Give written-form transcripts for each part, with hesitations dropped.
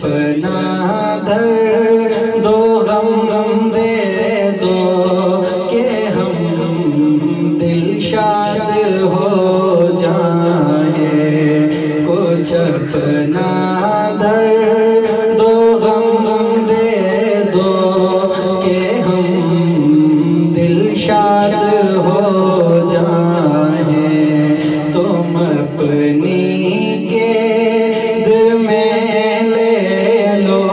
اپنا درد و غم دے دو کہ ہم دل شاد ہو جائیں، کچھ اپنا درد و غم دے دو کہ ہم دل شاد ہو جائیں، تم اپنی قید میں لے لو،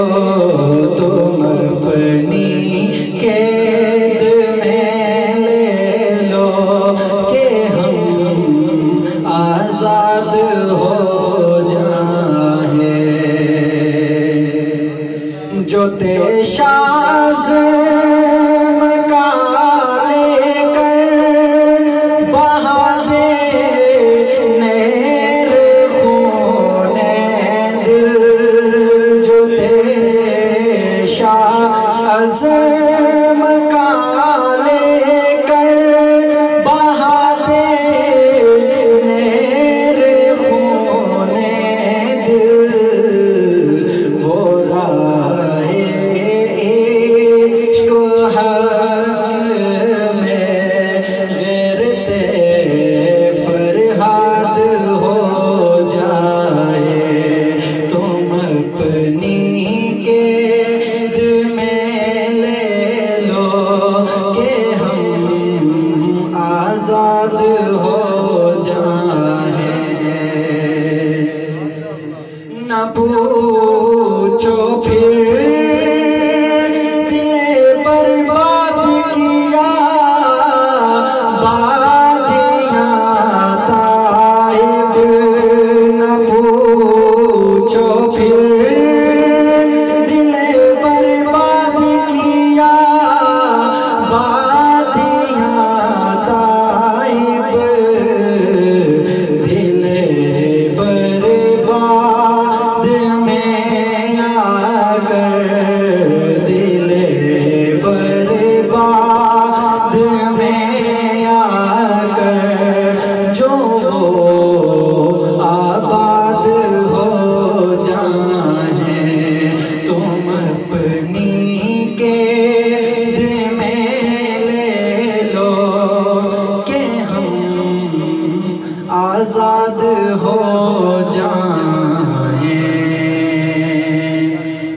تم اپنی قید میں لے لو کہ ہم آزاد ہو جائیں، جو تیشاز از